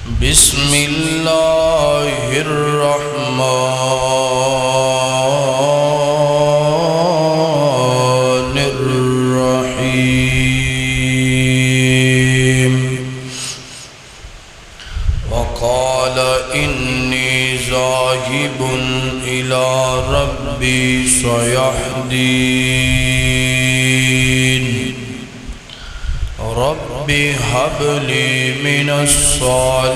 بسم اللہ الرحمن الرحیم وقال انی ذاہب الی ربی سیہدین رب هب لي من الصالحين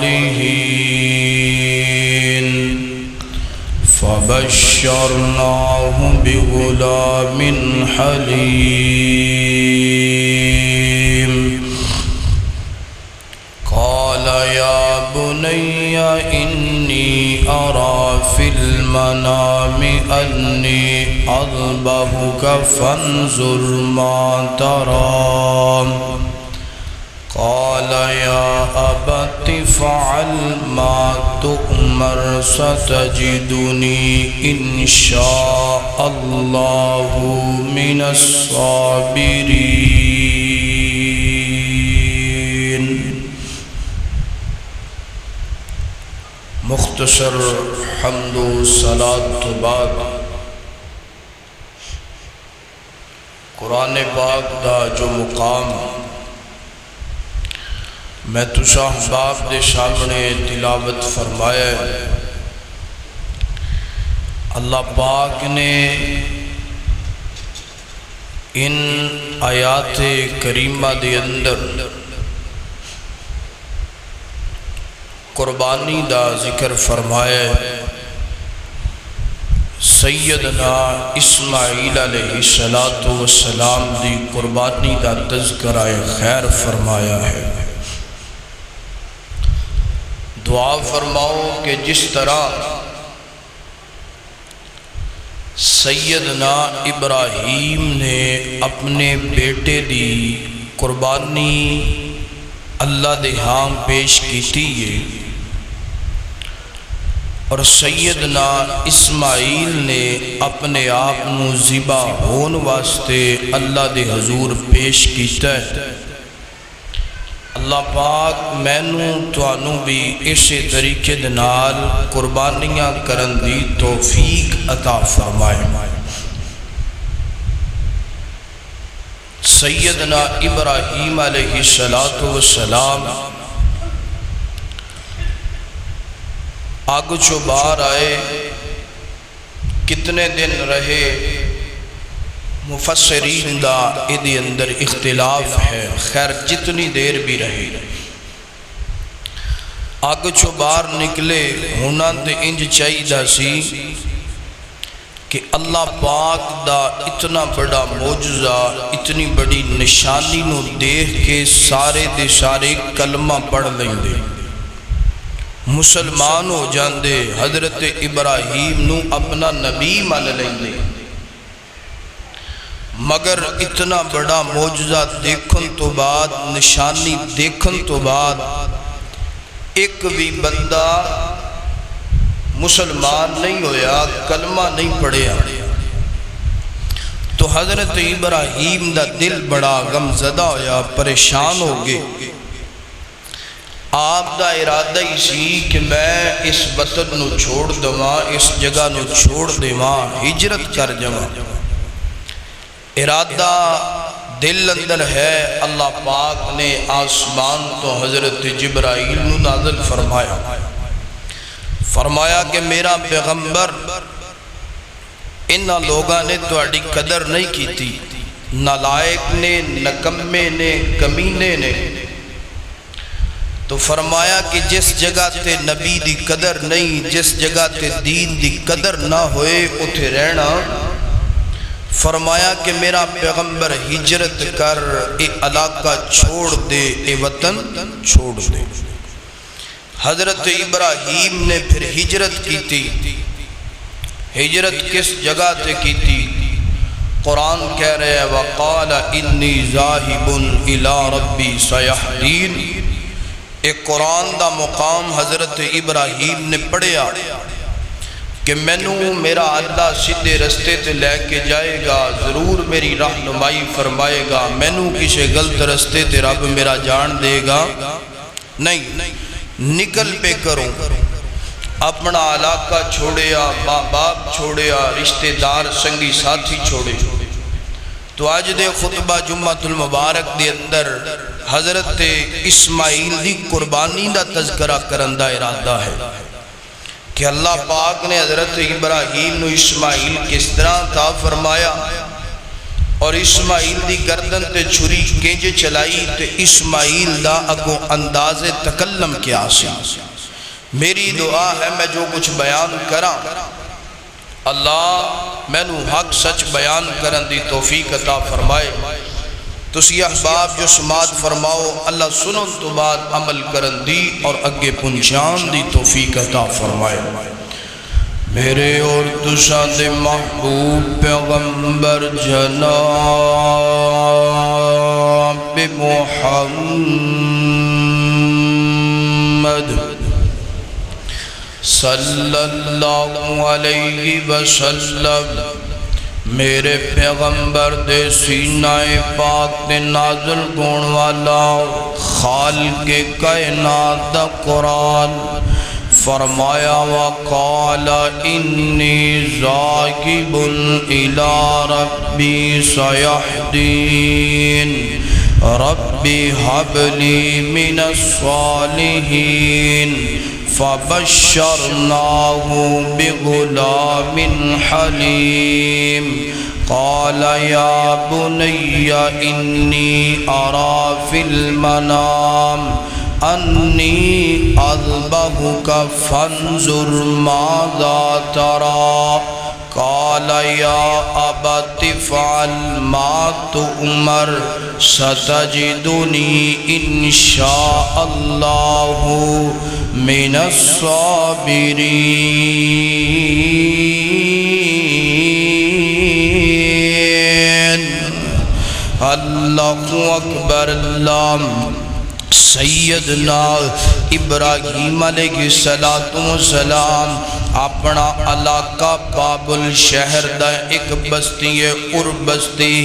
فبشرناه بغلام حليم قال يا بني إني أرى في المنام أني أذبحك فانظر ما ترى قال يا أبت افعل ما تؤمر ستجدني إن شاء الله من الصابرين۔ مختصر حمد و صلاۃ تو بعد قرآن پاک دا جو مقام میں تسا احباب دے سامنے تلاوت فرمایا ہے، اللہ پاک نے ان آیات کریمہ دے اندر قربانی دا ذکر فرمایا ہے، سیدنا اسماعیل علیہ السلام دی قربانی دا تذکرہ خیر فرمایا ہے۔ دعا فرماؤ کہ جس طرح سیدنا ابراہیم نے اپنے بیٹے دی قربانی اللہ دے ہاں پیش کیتی ہے، اور سیدنا اسماعیل نے اپنے آپ نو ذبح ہون واسطے اللہ دے حضور پیش کیتا ہے۔ اللہ پاک مینوں توانوں بھی اسی طریقے دے نال قربانیاں کرن دی توفیق عطا فرمائے۔ سیدنا ابراہیم علیہ السلام آگ چو باہر آئے، کتنے دن رہے، مفسرین دا ادھی اندر اختلاف ہے، خیر جتنی دیر بھی رہی آگ چو باہر نکلے ہونا تے انج چاہیدہ سی کہ اللہ پاک دا اتنا بڑا معجزہ، اتنی بڑی نشانی نو دیکھ کے سارے دے سارے کلمہ پڑھ لیں دے، مسلمان ہو جاندے، حضرت ابراہیم نو اپنا نبی مان لیں دے، مگر اتنا بڑا معجزہ دیکھن تو بعد، نشانی دیکھن تو بعد ایک بھی بندہ مسلمان نہیں ہویا، کلمہ نہیں پڑھیا، تو حضرت ابراہیم دا دل بڑا غم زدہ ہویا، پریشان ہو گئے۔ آپ دا ارادہ ہی سی کہ میں اس وطن نو چھوڑ دواں، اس جگہ نو چھوڑ دیواں، ہجرت کر جواں، ارادہ دل اندر ہے۔ اللہ پاک نے آسمان تو حضرت جبرائیل نو نازل فرمایا کہ میرا پیغمبر انہاں لوگاں نے تہاڈی قدر نہیں کیتی، نالائق نے، نکمے نے، کمینے نے، تو فرمایا کہ جس جگہ تے نبی دی قدر نہیں، جس جگہ تے دین دی قدر نہ ہوئے اتھے رہنا، فرمایا کہ میرا پیغمبر ہجرت کر، اے علاقہ چھوڑ دے، اے وطن چھوڑ دے۔ حضرت ابراہیم نے پھر ہجرت کی تھی۔ ہجرت کس جگہ تے کی تھی؟ قرآن کہہ رہے ہیں وَقَالَ إِنِّي ذَاهِبٌ إِلَىٰ رَبِّي سَيَهْدِينِ۔ ایک قرآن دا مقام حضرت ابراہیم نے پڑھیا کہ مینوں میرا اللہ سیدھے رستے تے لے کے جائے گا، ضرور میری رہنمائی فرمائے گا، مینوں کسی غلط رستے تے رب میرا جان دے گا نہیں۔ نکل پہ کروں، اپنا علاقہ چھوڑیا، ماں باپ چھوڑیا، رشتہ دار سنگی ساتھی چھوڑے۔ تو آج دے خطبہ جمعۃ المبارک دے اندر حضرت اسماعیل دی قربانی دا تذکرہ کرن دا ارادہ ہے کہ اللہ پاک نے حضرت ابراہیم نو اسماعیل کس طرح عطا فرمایا، اور اسماعیل دی گردن تے چھری کینجے چلائی تے اسماعیل دا اگو انداز تکلم کیا سی۔ میری دعا ہے میں جو کچھ بیان کراں اللہ میں نو حق سچ بیان کرن دی توفیق عطا فرمائے۔ تسی احباب جو سماعت فرماؤ، اللہ سنن تو بعد عمل کرن دی اور اگے پہنچان دی توفیق عطا فرمائے۔ میرے اور تساں دے محبوب پیغمبر جناب محمد صلی اللہ علیہ وسلم، میرے پیغمبر دے سینہ پاک دے نازل گون والا خالق کائنات دا قرآن فرمایا وقال انی ذاہب الی ربی سیہدین ربی حب لی من الصالحین فبشرناہ بغلام حلیم قال یا بنی انی ارى فی المنام انی اذبحک فانظر ماذا ترى قال یا ابت افعل ما تؤمر ستجدنی انشاء اللہ من الصابرین۔ اللہ اکبر۔ اللہ سیدنا ابراہیم علیہ السلام اپنا علاقہ بابل شہر دا ایک بستی ہے اور بستی،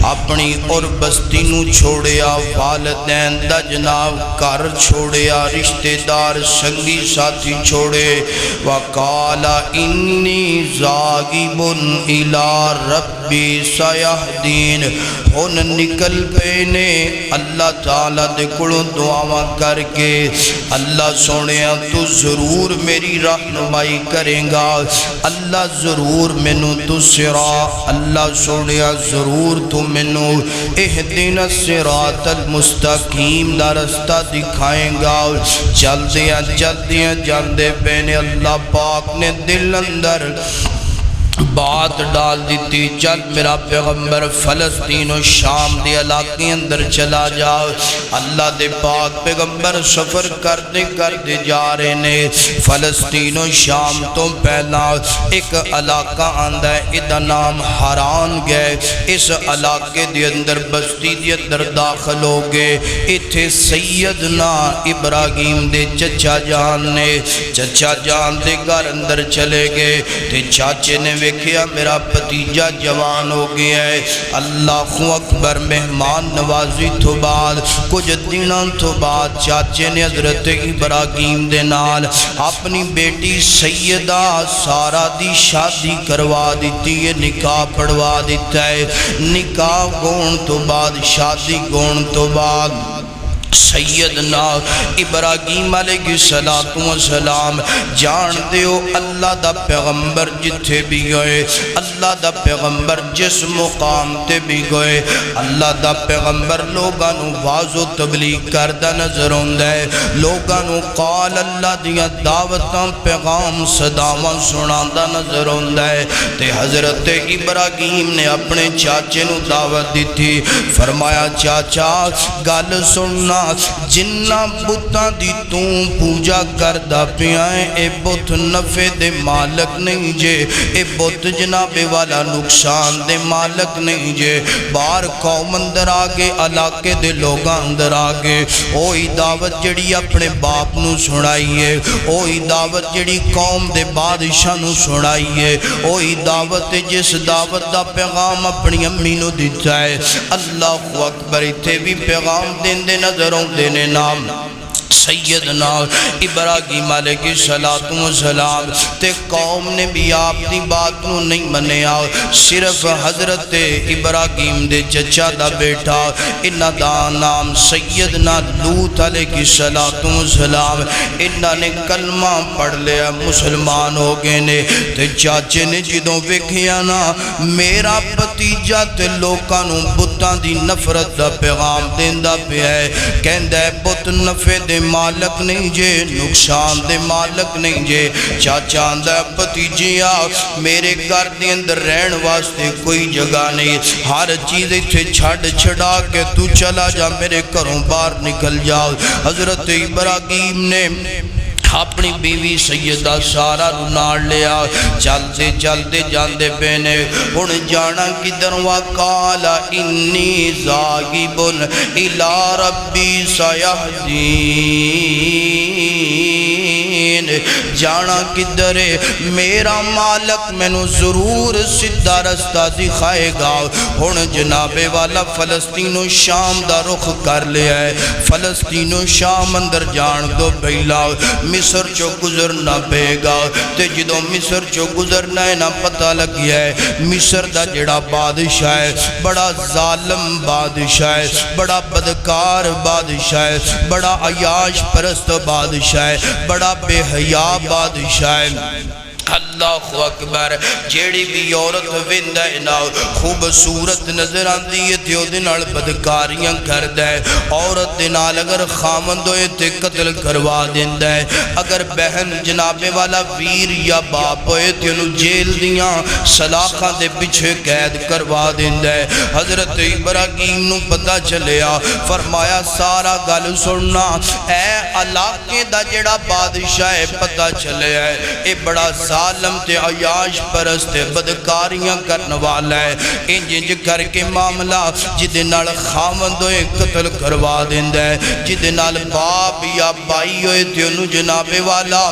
اپنی اور بستی نو چھوڑیا، والدین دا جناب گھر چھوڑیا، رشتہ دار سنگی ساتھی چھوڑے۔ وقال انی ذاہب الی ربی سیہدین، ہن نکل پینے اللہ تعالیٰ دے کولوں دعاواں کر کے، اللہ سونیا تو ضرور میری رہنمائی کریں گا، اللہ ضرور مینوں تو صراط، اللہ سونیا ضرور تو مینوں اہدنا الصراط المستقیم دا رستہ دکھائیں گا۔ چلدیاں چلدیاں جاندے پینے اللہ پاک نے دل اندر بات ڈال دیتی، چل میرا پیغمبر فلسطین و شام دے علاقے اندر چلا جا۔ اللہ دے پاک پیغمبر سفر کرتے جا رہے نے۔ فلسطین و شام تو پہلا ایک علاقہ آندہ ہے، ادھا نام حران گئے۔ اس علاقے دے اندر بستی دے اندر داخل ہو گئے۔ اتھے سیدنا ابراہیم دے چچا جان نے، چچا جان دے گھر اندر چلے گئے تے چاچے نے کیا میرا بھتیجا جوان ہو گیا ہے۔ اللہ اکبر۔ مہمان نوازی تو بعد کچھ دنوں تو بعد چاچے نے حضرت ابراہیم دے نال اپنی بیٹی سیدہ سارہ دی شادی کروا دیتی ہے، نکاح پڑھوا دیتا ہے۔ نکاح گون تو بعد، شادی گون تو بعد سیدنا ابراہیم علیہ السلام جان دیو اللہ دا پیغمبر جتھے بھی گئے، اللہ دا پیغمبر جس مقام تے بھی گئے، اللہ دا پیغمبر لوگاں نو واز و تبلیغ کردہ نظر ہوندہ ہے، لوگاں نو قال اللہ دیا دعوتاں پیغام صداواں سناندہ نظر ہوندہ ہے۔ تے حضرت ابراہیم نے اپنے چاچے نو دعوت دی تھی، فرمایا چاچا گل سننا، جنہ بتاں دی توں پوجا کردہ پیائیں، اے بت نفع دے مالک نہیں جے، اے بت جناب والا نقصان دے مالک نہیں جے۔ بار قوم اندر آگے، علاقے دے لوگاں اندر آگے، اوہی دعوت جڑی اپنے باپ نو سنائیے، اوہی دعوت جڑی قوم دے بادشاہ نو سنائیے، اوہی دعوت جس دعوت دا پیغام اپنی امی نو دیتا ہے۔ اللہ اکبر۔ اتھے بھی پیغام دین دے نظروں دینے نام سیدنا ابراہیم علیہ السلام تے قوم نے بھی آپ دی بات نو نہیں منیا، صرف حضرت ابراہیم دے چچا دا بیٹا انہاں دا نام سیدنا لوط علیہ السلام، انہاں نے کلمہ پڑھ لیا، مسلمان ہو گئے نے۔ تے چاچے نے جدوں ویکھیا نا میرا بھتیجا تے لوکاں نو بتاں دی نفرت دا پیغام دیندا پیا ہے، کہندا ہے بت نفع دے مالک نہیں جے، نقصان دے مالک نہیں جے۔ چاچا آندا ہے بھتیجیا میرے گھر دے اندر رہن واسطے کوئی جگہ نہیں، ہر چیز ایتھے چھڈ چھڈا کے تو چلا جا، میرے گھروں باہر نکل جا۔ حضرت ابراہیم نے اپنی بیوی سیدہ سارہ نو نال لیا، چلتے چلتے جاندے پینے، ہن جانا کدھر؟ وقال انی ذاہب الی ربی سیہدین، جانا کدھر ہے؟ میرا مالک مینوں ضرور سدھا رستہ دکھائے گا۔ ہن جناب والا فلسطین و شام دا رخ کر لیا ہے، فلسطین و شام اندر جان دو پہلا مصر چو گزرنا پے گا۔ تے جدوں مصر چو گزرنا ہے نا پتہ لگیا ہے مصر دا جڑا بادشاہ ہے بڑا ظالم بادشاہ ہے، بڑا بدکار بادشاہ ہے، بڑا عیاش پرست بادشاہ ہے، بڑا بے حیا بادشاہ ہے۔ اللہ اکبر، جیڑی بھی عورت ویندا ہے نا خوبصورت نظر آندی ہے تے اودے نال بدکاریاں کردا ہے، عورت دے نال اگر خامند ہوئے تے قتل کروا دیندا ہے، اگر بہن جناب والا ویر یا باپ ہوئے تے انہوں جیل دیاں سلاخاں دے پیچھے قید کروا دیندا ہے۔ حضرت ابراہیم نو پتہ چلیا، فرمایا سارا گل سننا، اے علاقے دا جڑا بادشاہ ہے پتہ چلیا ہے اے بڑا ظالم تے عیاش پرست بدکاریاں کرنے والا ہے، انج کر کے معاملہ جدے نال خامند ہوئے قتل کروا دیندا ہے، جدے نال باپ یا بائی ہوئے تے انہوں جناب والا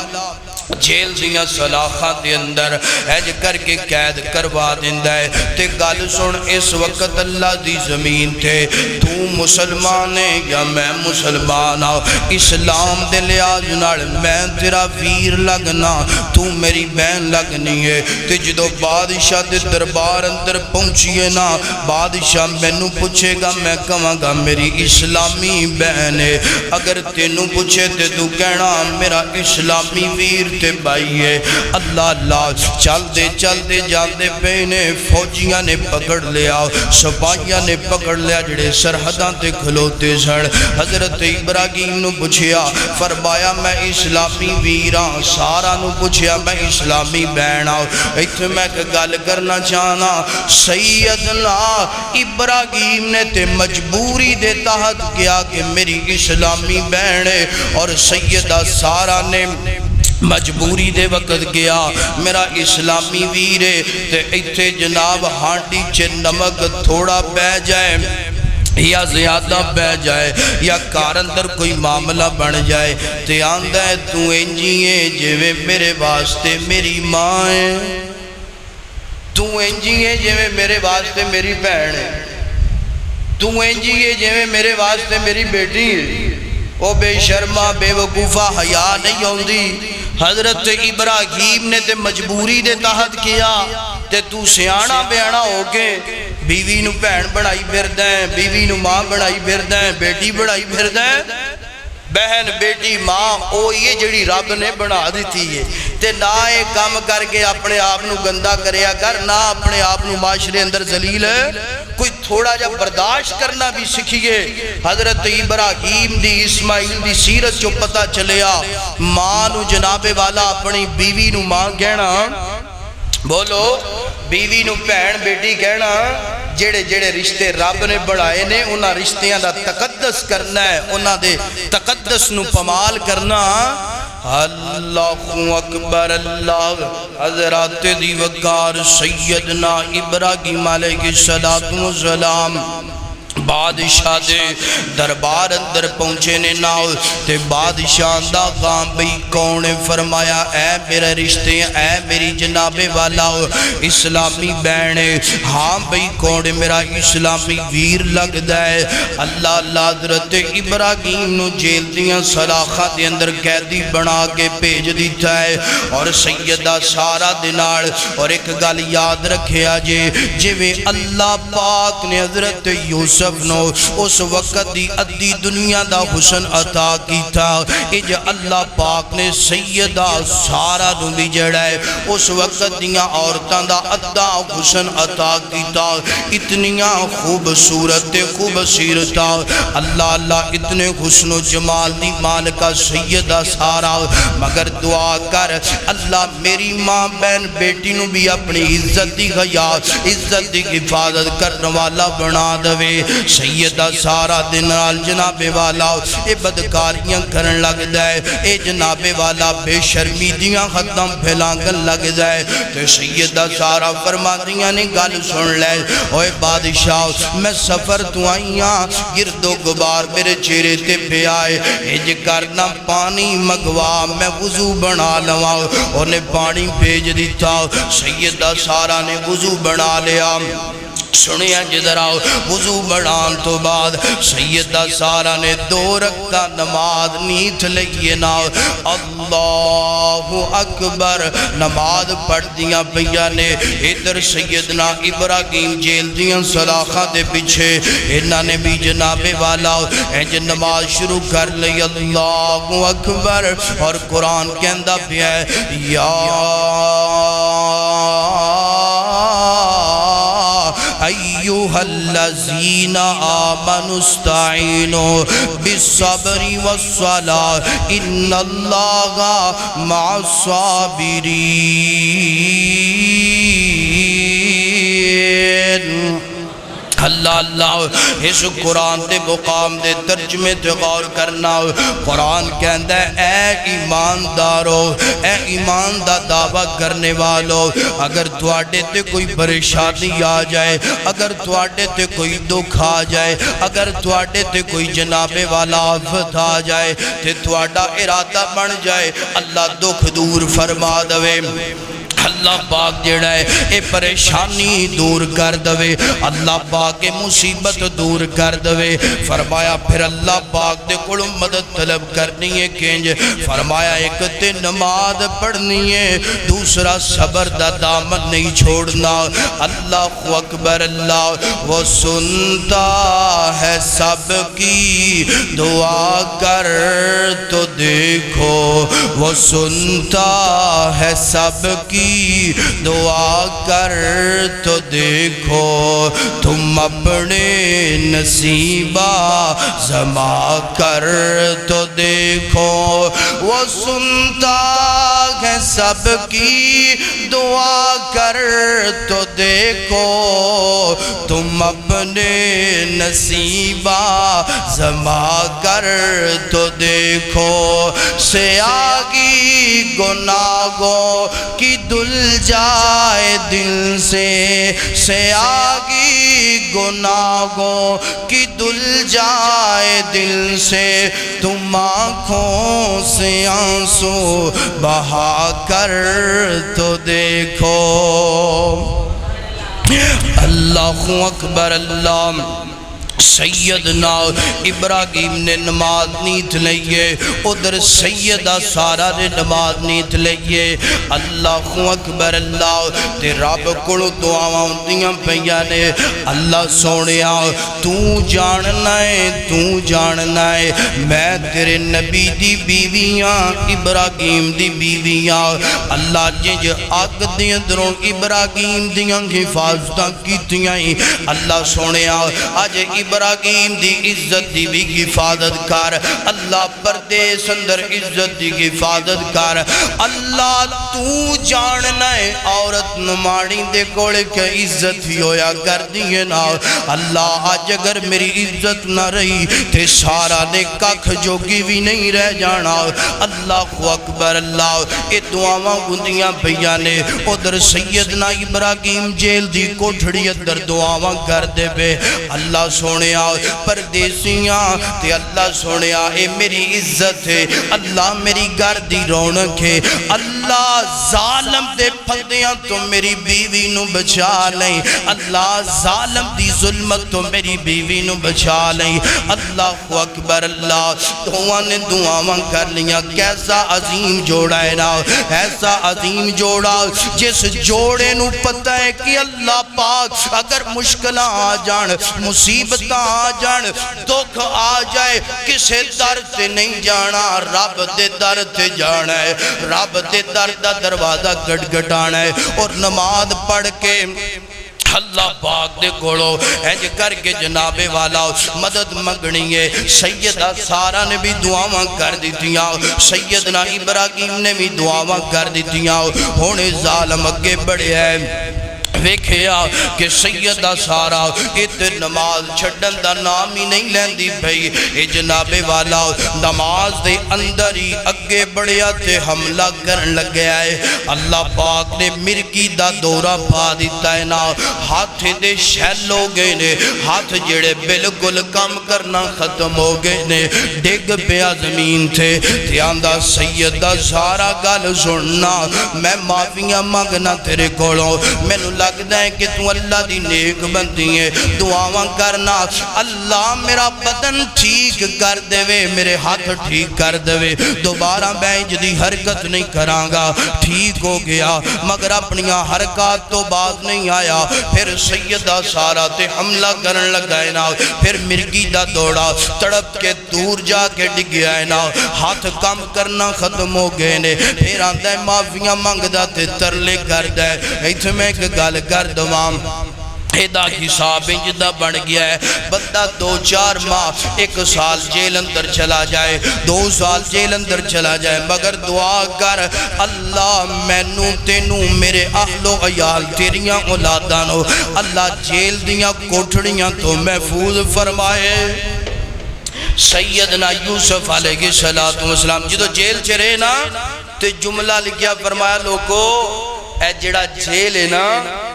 جیل دیاں سلاخاں دے اندر ایج کر کے قید کروا دیندا ہے۔ تے گل سن، اس وقت اللہ دی زمین تے تو مسلمان ہے یا میں مسلمان ہوں، اسلام دے لحاظ نال میں تیرا ویر لگنا، تو میری بہن لگنی ہے۔ تے جدو بادشاہ دے دربار اندر پہنچیے نا بادشاہ مینوں پوچھے گا، میں کہاں گا میری اسلامی بہن ہے، اگر تینوں پوچھے تے تو کہنا میرا اسلامی ویر تے بھائی ہے۔ اللہ اللہ چل دے جاندے پینے، فوجیاں نے پکڑ لیا، سپاہیاں نے پکڑ لیا جڑے سرحداں تے کھلوتے سن۔ حضرت ابراہیم نو پوچھیا، فرمایا میں اسلامی ویراں، سارا نو پوچھیا میں اسلامی بہن آؤ۔ ایتھے میں گل کرنا چاہنا، سیدنا ابراہیم نے تے مجبوری دے تحت کیا کہ میری اسلامی بہن ہے، اور سیدہ سارا نے مجبوری دے وقت گیا میرا اسلامی ویرے تے ایتھے جناب ہانڈی چے نمک تھوڑا بہ جائے یا زیادہ بہ جائے یا کار اندر کوئی معاملہ بن جائے تے آندہ ہے تو انجیے جویں میرے واسطے میری ماں ہے، تو انجیے جویں میرے واسطے میری بہن ہے، تو انجیے جویں میرے واسطے میری بیٹی ہے۔ او بے شرما بے وقوفہ حیا نہیں ہوندی۔ حضرت ابراہیم نے تے مجبوری دے تحت کیا تے تو سیانا بیانا ہو کے بیوی نو بہن بڑھائی پھردا ہے، بیوی نو ماں بڑھائی پھردا ہے، بیٹی بڑھائی پھردا ہے۔ بہن بیٹی ماں او یہ جڑی رب نے بنا دیتی ہے، تے نہ اے کام کر کے اپنے آپ نو گندا کریا کر، نہ اپنے آپ نو معاشرے اندر ذلیل ہے، کوئی تھوڑا جا برداشت کرنا بھی سکھیے۔ حضرت ابراہیم دی اسماعیل دی سیرت جو پتہ چلیا، ماں نو جناب والا اپنی بیوی نو ماں کہنا، بولو بیوی نو بہن بیٹی کہنا، جڑے جڑے رشتے رب نے بڑھائے نے انہاں رشتیاں دا تقدس کرنا ہے، انہاں دے تقدس نو پمال کرنا۔ اللہ اکبر اللہ۔ حضرات دی وقار سیدنا ابراہیم علیہ السلام بادشاہ دے دربار اندر پہنچے نے نال تے بادشاہ دا غام بھئی کون فرمایا اے میرے رشتے اے میری جناب والا اسلامی بہنے ہاں بھئی کون میرا اسلامی ویر لگ دائے اللہ اللہ حضرت ابراہیم نو جیل دیاں سلاخہ دے اندر قیدی بنا کے بھیج دیتا ہے اور سیدہ سارا دینار اور ایک گل یاد رکھے آجے جویں اللہ پاک نے حضرت یوسف نو اس وقت دی ادھی دنیا دا حسن عطا کی تھا اج اللہ پاک نے سیدہ سارا نو بھی جڑا ہے اس وقت دیاں عورتاں دا ادھا حسن عطا کی تھا اتنیاں خوبصورت خوبصیرتا اللہ اللہ اتنے حسن و جمال دی مالکہ سیدہ سارا مگر دعا کر اللہ میری ماں بہن بیٹی نو بھی اپنی عزت دی غیا عزت دی حفاظت کرنے والا بنا دوے سیدہ سارا دنال جناب والا اے بدکاریاں کرن لگ جائے اے جناب والا بے شرمی دیاں ختم پھیلانگن لگ جائے تو سیدہ سارا فرما دیاں نے گل سن لے اوے بادشاہ میں سفر تو آئیاں گرد و غبار میرے چہرے تے پہ آئے اج کرنا پانی مگوا میں وضو بنا لوا انہیں پانی بھیج دیتا سیدہ سارا نے وضو بنا لیا سنیا جدرا وضو بڑھان تو بعد سیدہ سارا نے 2 رکعت نماز نیت لئیے نا اللہ اکبر نماز پڑھ دیا پیا نے ادھر سیدنا ابراہیم جیل دیا سلاخہ دے پیچھے انہاں نے بھی جناب والا انج نماز شروع کر لی اللہ اکبر اور قرآن کہندہ بھی ہے یا ایوہا الذین آمنوا استعینوا بالصبر والصلاة ان اللہ مع الصابرین اللہ اللہ اس قرآن دے مقام دے ترجمے تے غور کرنا قرآن کہندہ ہے اے ایماندارو اے ایمان دا دعویٰ کرنے والو اگر تواڈے تے کوئی پریشانی آ جائے اگر تواڈے تے کوئی دکھ آ جائے اگر تواڈے تے کوئی جناب والا آفت آ جائے تے تواڈا ارادہ بن جائے اللہ دکھ دور فرما دوے اللہ پاک جڑا ہے اے پریشانی دور کر دوے اللہ پاک اے مصیبت دور کر دوے فرمایا پھر اللہ پاک دے کڑوں مدد طلب کرنی ہے کنج فرمایا ایک تے نماز پڑھنی ہے دوسرا صبر دا دامن نہیں چھوڑنا اللہ اکبر اللہ وہ سنتا ہے سب کی دعا کر تو دیکھو وہ سنتا ہے سب کی دعا کر تو دیکھو تم اپنے نصیبہ زما کر تو دیکھو وہ سنتا ہے سب کی دعا کر تو دیکھو تم اپنے نصیبہ زما کر تو دیکھو سیاگی گناہوں کی دل جائے دل سے سیاگی گناہوں کی دل جائے دل سے تم آنکھوں سے آنسو بہا کر تو دیکھو اللہ اکبر اللہ سیدنا ابراہیم نے نماز نیت لئیے ادھر سیدہ سارا نے نماز نیت لئیے اللہ اکبر اللہ تے رب کڑو دعاواں ہوندیاں پیاں نے اللہ سونیا تو جاننا ہے میں تیرے نبی دی بیویاں ابراہیم دی بیویاں اللہ جنج آگ دی اندروں ابراہیم دیاں حفاظتاں کیتیاں اللہ سونیا آج ابراہیم دی عزت دی بھی حفاظت کر اللہ پردیس اندر عزت دی حفاظت کر اللہ تو جاننا ہے عورت نماڑی دے کوڑے کے عزت ہی ہویا کر دیئے نا اللہ آج اگر میری عزت نہ رہی تے سارا نے ککھ جوگی بھی نہیں رہ جانا اللہ اکبر اللہ اے دعاواں گندیاں بیانے ادھر سیدنا ابراہیم جیل دی کوٹھڑی اندر دعاواں کر دے بے اللہ سونے سونیا پردیسیاں تے اللہ سونیا اے میری عزت ہے، اللہ میری گھر دی رونق ہے، اللہ ظالم دے پھندیاں تو میری بیوی نو بچا لیں، اللہ ظالم دی ظلمت تو میری بیوی نو بچا لیں۔ اللہ اکبر، اللہ دعا نے دعاواں کر لیاں، کیسا عظیم جوڑا ہے نا، ایسا عظیم جوڑا جس جوڑے نو پتہ ہے کہ اللہ پاک اگر مشکلہ آ جان، مصیبتہ آ جان، دکھ آ جائے، کسے در تے نہیں جانا، رب دے در تے جانا ہے، رب دے در دا دروازہ گٹ گٹانا ہے، اور نماز پڑھ کے اللہ پاک دے کولو انج کر کے جناب والا مدد منگنی ہے۔ سیدہ سارہ نے بھی دعاواں کر دیتیاں، سیدنا ابراہیم نے بھی دعاواں کر دیتیاں، ہونے ظالم اگے بڑھے ہیں۔ ویکھیا کہ سیدہ سارہ ات نماز چھڑن دا نام ہی نہیں لیندی بھئی، اے جناب والا نماز دے اندر ہی اگے بڑھیا تے حملہ کرن لگ گیا ہے۔ اللہ پاک نے مرگی دا دورہ پا دیتا ہے نا، ہاتھ دے شیل ہو گئے نے، ہاتھ جڑے بالکل کام کرنا ختم ہو گئے نے، ڈگ پیا زمین تھے۔ تیاندہ سیدہ سارہ گل سننا، میں معافیاں مانگنا تیرے کولوں، میں لگتا ہے کہ تو اللہ دی نیک بندی ہے، دعاواں کرنا اللہ میرا بدن ٹھیک کر دے وے، میرے ہاتھ ٹھیک کر دے وے، دوبارہ بینج دی حرکت نہیں کرانگا، ٹھیک ہو گیا، مگر اپنیاں حرکات تو بعد نہیں آیا۔ پھر سیدہ سارہ تے حملہ کرن لگائے نا، پھر مرگی دا دوڑا تڑپ کے دور جا کے ڈگیا ہے نا، ہاتھ کام کرنا ختم ہو گئے نے، پھر آندہ ہے معافیاں مانگدا تے ترلے کر دے، ایتھے میں کہ گل کر دوام ایدہ حساب انجدہ بڑھ گیا ہے۔ بندہ 2-4 ماہ 1 سال جیل اندر چلا جائے، 2 سال جیل اندر چلا جائے، مگر دعا کر اللہ مینوں تینوں میرے اہل و عیال تیریاں اولادانو اللہ جیل دیاں کوٹھڑیاں تو محفوظ فرمائے۔ سیدنا یوسف علیہ السلام جدو جیل چرے نا تے جملہ لکھیا فرمایا لوگو اے جڑا جیل ہے نا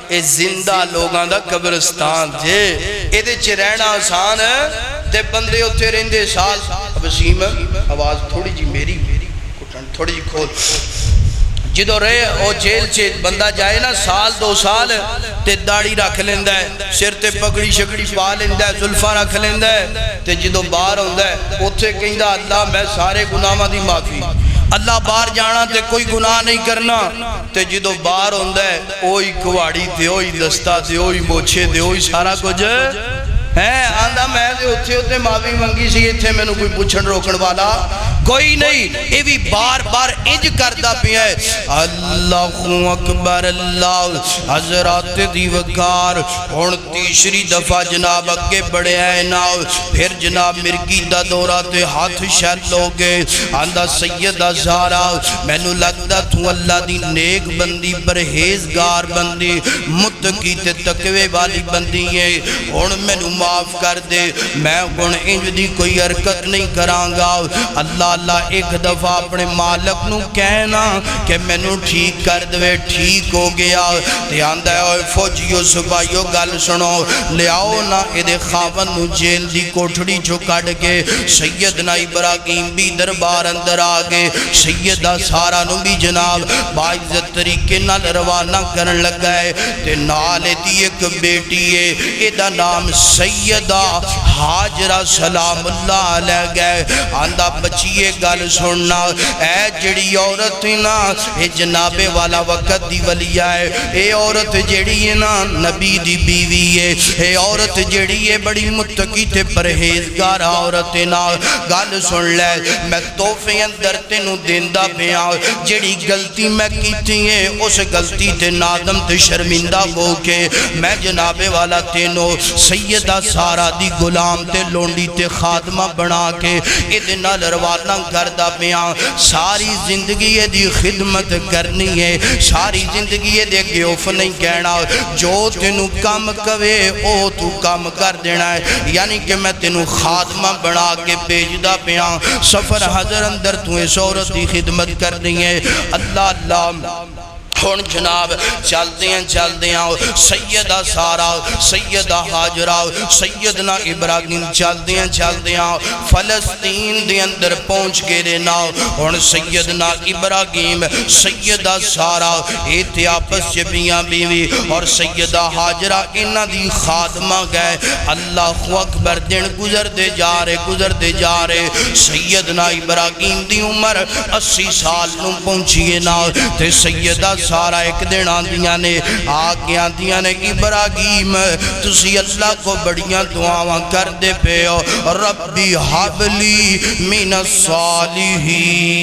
اے زندہ لوگاں دا قبرستان جے، اے دے چھ رہنا آسان ہے تے بندے ہوتے رہندے سال۔ وسیم آواز تھوڑی جی میری تھوڑی جی کھول، جدو رہے او جیل چھ بندہ جائے نا سال 2 سال تے داڑھی رکھ لیندہ ہے، سر تے پگڑی شکڑی پا لیندہ ہے، زلفہ رکھ لیندہ ہے، تے جدو باہر ہوندہ ہے اتھے کہندہ اللہ میں سارے گناہاں دی معافی، اللہ باہر جانا تے کوئی گناہ نہیں کرنا، تے جدو باہر ہوندہ ہے اوہی کواڑی تے اوہی دستہ تے اوہی موچے تے اوہی سارا کچھ ہے آندہ میں دے اتھے اتھے معافی منگی سی، اتھے میں نے کوئی پوچھن روکن والا کوئی نہیں، یہ بھی بار بار انج کردہ پیا ہے۔ اللہ اکبر، اللہ حضرات دیوکار اور تیسری دفعہ جناب اگے بڑھے ہیں ناؤ، پھر جناب مرگی دا دورہ تے ہاتھ شہد لوگے آندہ سیدہ زہرا میں نو لگتا تو اللہ دی نیک بندی پرہیزگار بندی متقی تے تقوی والی بندی ہے، اور میں نو معاف کر دے، میں انج دی کوئی حرکت نہیں کرانگا۔ اللہ ایک دفعہ اپنے مالک نو کہنا کہ میں نو ٹھیک کر دوے، ٹھیک ہو گیا، دھیان دے اوہ فوجیو سبائیو گل سنو، لے آؤ نا ایدے خاون نو جیل دی کوٹھڑی جو کڑ کے سیدنا ابراہیم بھی دربار اندر آگے، سیدہ سارہ نو بھی جناب باعزت طریقے نال روانہ کرن لگائے، تے نالے دی ایک بیٹی ہے، ایدہ نام سیدہ حاجرہ سلام اللہ علیہ گئے، آندہ بچیے گل سننا، اے جڑی عورت نا اے جناب والا وقت دی ولی ہے، اے عورت جڑی نا نبی دی بیوی ہے، اے عورت جڑی ہے بڑی متقی تے پرہیزگار عورت نا، گل سن لے میں توفے اندر تینوں دیندہ پیا، جڑی غلطی میں کیتی ہے اس غلطی تے نادم تے شرمندہ ہو کے میں جناب والا تینوں سیدہ سارہ دی غلام تے لونڈی تے خادمہ بنا کے ادنا روانہ کردہ پیا، ساری زندگی دی خدمت کرنی ہے، ساری زندگی دے گیوف نہیں کہنا، جو تینوں کام کوے او تو کام کر دینا ہے، یعنی کہ میں تینوں خادمہ بنا کے بھیجدہ پیا، سفر حضر اندر تو اس عورت دی خدمت کرنی ہے۔ اللہ اللہ ہن جناب چلدے ہیں سیدہ سارا سیدہ حاجرہ سیدنا ابراہیم چلدے ہیں فلسطین دے اندر پہنچ کے رہنا ہن سیدنا ابراہیم سیدہ سارا ایتھے آپس چ بیاں بیوی اور سیدہ حاجرہ انہاں دی خادمہ گئے اللہ اکبر دن گزرتے جا رہے سیدنا ابراہیم دی عمر 80 سال نو پہنچیے نا تے سیدہ سارا ایک دن آندیاں نے آگے آندیاں نے ابراہیم تسی اللہ کو بڑیاں دعاواں کر دے پے ہو ربی حبلی من الصالحین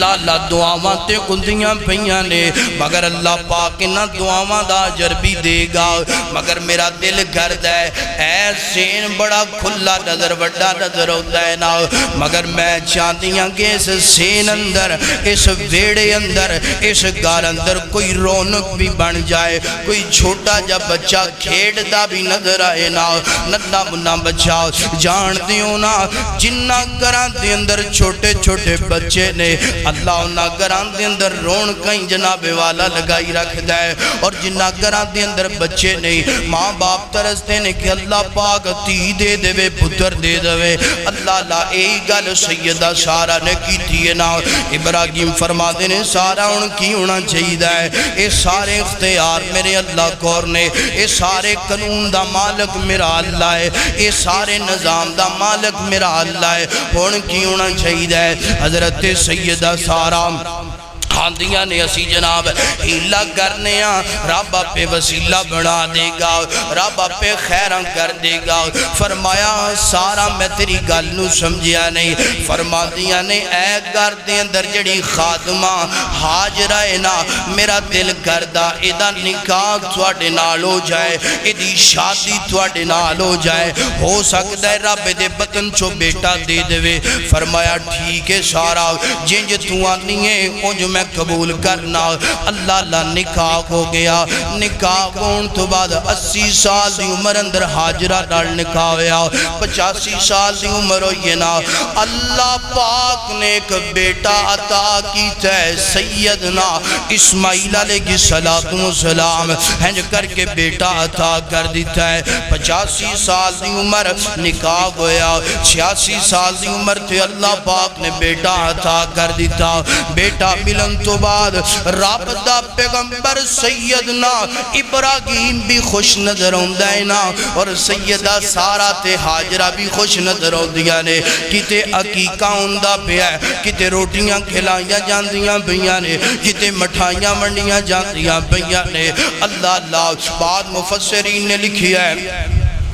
اللہ دعاواں تے کندیاں پہیاں نے مگر اللہ پاک انہاں دعاواں دا عجر بھی دے گا مگر میرا دل کرد ہے اے سین بڑا کھلا نظر بڑا نظر ہوتا ہے نا مگر میں چاہتیاں کہ اس سین اندر اس ویڑے اندر اس گھر اندر کوئی رونق بھی بن جائے کوئی چھوٹا جا بچہ کھیڑتا بھی نظر آئے نا ننا منا بچہ جان دیوں نا جنہ گھراں دے اندر چھوٹے چھوٹے بچے نے اللہ انہاں گھراں دے اندر رون کہیں جناب والا لگائی رکھ دائے اور جنہ گھراں دے اندر بچے نہیں ماں باپ ترستے نے کہ اللہ پاک تی دے دے وے پتر دے دے وے اللہ لا اے گل سیدہ سارا نے کی تیے نا ابراہیم فرما دینے سارا ان کی ہونا چاہیے ہے اے سارے اختیار میرے اللہ کور نے اے سارے قانون دا مالک میرا اللہ ہے اے سارے نظام دا مالک میرا اللہ ہے ان کی ہونا چاہیے ہے حضرت سیدہ سارا آندیاں نے اسی جناب ہیلہ کرنے رب پہ وسیلہ بنا دے گا رب پہ خیران کر دے گا فرمایا سارا میں تیری گل نو سمجھیا نہیں فرما دیا نے اے گھر دے اندر جڑی خادمہ حاجرہ نا میرا دل کردہ ایدہ نکاح تواڈے نال ہو جائے ایدی شادی تواڈے نال ہو جائے ہو سکتا ہے رب دے بطن چو بیٹا دے دے فرمایا ٹھیک ہے سارا جنج تو آنی ہے انج میں قبول کرنا اللہ اللہ نکاح ہو گیا نکاح ہون تو بعد 80 سال دی عمر اندر حاجرہ نال نکاح ہویا 85 سال دی عمر ہوئی نا اللہ پاک نے ایک بیٹا عطا کیتا ہے سیدنا اسماعیل علیہ السلام ہنج کر کے بیٹا عطا کر دیتا ہے 85 سال دی عمر نکاح ہویا 86 سال دی عمر تھے اللہ پاک نے بیٹا عطا کر دیتا بیٹا ملن تو بعد رب دا پیغمبر سیدنا ابراہیم بھی خوش نظر ہوندہ ہے نا اور سیدہ سارا تے حاجرہ بھی خوش نظر ہوندیاں نے کتے عقیقہ ہوندہ پہ ہے کتے روٹیاں کھلائیاں جاندیاں بھیاں نے کتے مٹھائیاں منڈیاں جاندیاں بھیاں نے اللہ اللہ بعد مفسرین نے لکھی ہے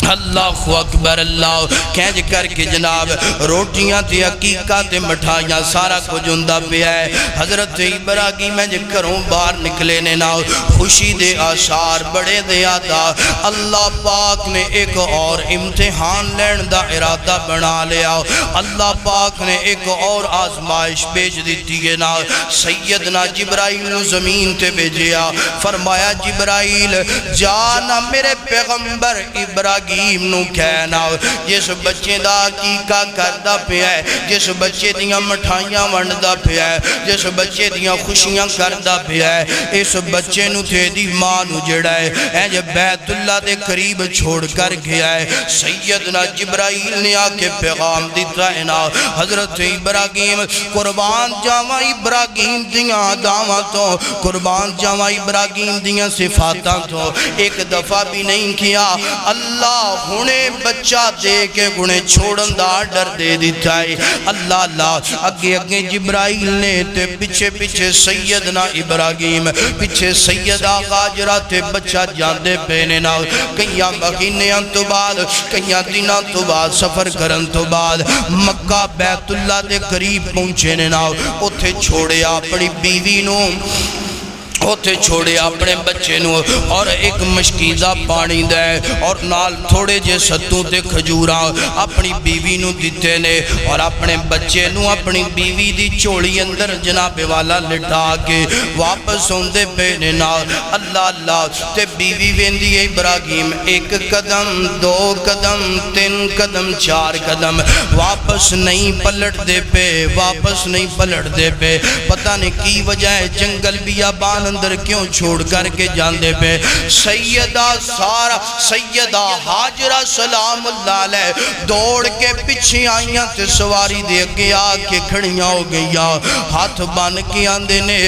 اللہ اکبر اللہ کہنج کر کے جناب روٹیاں تے عقیقہ تے مٹھائیاں سارا کو جندہ پہ ہے حضرت ابراہیم میں جے کروں باہر نکلے نے نا خوشی دے آثار بڑے دے آتا اللہ پاک نے ایک اور امتحان لین دا ارادہ بنا لیا اللہ پاک نے ایک اور آزمائش بیج دیتی ہے نا سیدنا جبرائیل زمین تے بیجیا فرمایا جبرائیل جانا میرے پیغمبر ابراہیم نو کہنا جس بچے دا عقیقہ کردہ پہ ہے جس بچے دیاں مٹھائیاں ونڈدہ پہ ہے جس بچے دیاں خوشیاں کردہ پہ ہے اس بچے نو تھے دی ماں نو جڑا ہے اے جب بیت اللہ دے قریب چھوڑ کر گیا ہے سیدنا جبرائیل نے آکے پیغام دیتا ہے نا حضرت ابراہیم قربان جاوہ ابراہیم دیاں دعوہ تو قربان جاوہ ابراہیم دیاں صفاتاں تو ایک دفعہ بھی نہیں کیا اللہ ہونے بچہ دے کے گنے چھوڑن دا ڈر دے دیتا ہے اللہ اللہ اگے اگے جبرائیل نے تے پچھے پچھے سیدنا ابراہیم پچھے سیدہ غاجرہ تے بچہ جاندے پینے نا کئیاں مہینیاں تو بعد کئیاں دنوں تو بعد سفر کرن تو بعد مکہ بیت اللہ دے قریب پہنچے نے نا اتھے چھوڑے اپنی بیوی نو اوتھے چھوڑے اپنے بچے نو اور ایک مشکیزہ پانی دے اور نال تھوڑے جے ستوں تے کھجوراں اپنی بیوی نو دیتے نے اور اپنے بچے نو اپنی بیوی دی چوڑی اندر جناب والا لٹا کے واپس ہوندے پینے نال اللہ اللہ تے بیوی ویندی ابراہیم ایک قدم دو قدم تین قدم چار قدم واپس نہیں پلٹ دے پہ واپس نہیں پلٹ دے پہ پتہ نہیں کی وجہ ہے جنگل بیابان اندر کیوں چھوڑ کر کے جاندے پہ سیدہ سارا سیدہ حاجرہ سلام اللہ علیہ دوڑ کے پیچھے آئیاں تے سواری دے کے آکے کھڑیاں ہو گئیاں ہاتھ بان کے آندے نے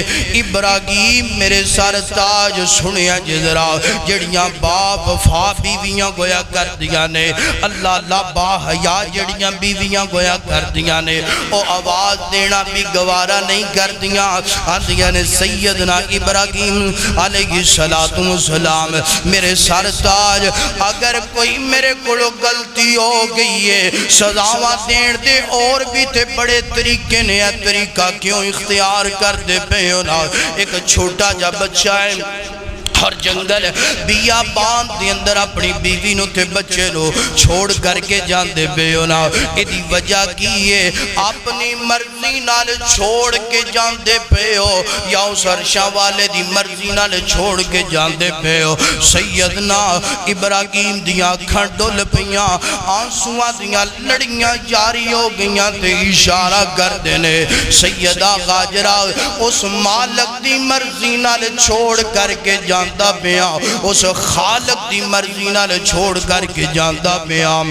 ابراہیم میرے سر تاج سنیا جذرا جڑیاں باپ فا بیویاں گویا کر دیا نے اللہ اللہ با حیا جڑیاں بیویاں گویا کر دیا نے او آواز دینا بھی گوارا نہیں کر دیا آندیاں نے سیدنا ابراہیم علیہ السلام میرے سر تاج اگر کوئی میرے کڑو غلطی ہو گئی ہے سزاوہ دین دے اور بھی تے بڑے طریقے نے طریقہ کیوں اختیار کر دے پہ ہونا ایک چھوٹا جا بچہ ہے اور جنگل بیابان دے اندر اپنی بیوی نو تے بچے نو چھوڑ کر کے جان دے بے ہونا ایدی وجہ کی ہے اپنی مرضی نال چھوڑ کے جان دے پہ ہو یا اس عرشہ والے دی مرضی نال چھوڑ کے جان دے پہ ہو سیدنا ابراہیم دیاں کھنڈل پیاں آنسوان دیاں لڑیاں جاری ہو گئیاں تے اشارہ کر دینے سیدہ غاجرہ اس مالک دی مرضی نال چھوڑ کر کے جان دا بیاں اس خالق دی مرضی نال چھوڑ کر کے جاندہ بیاں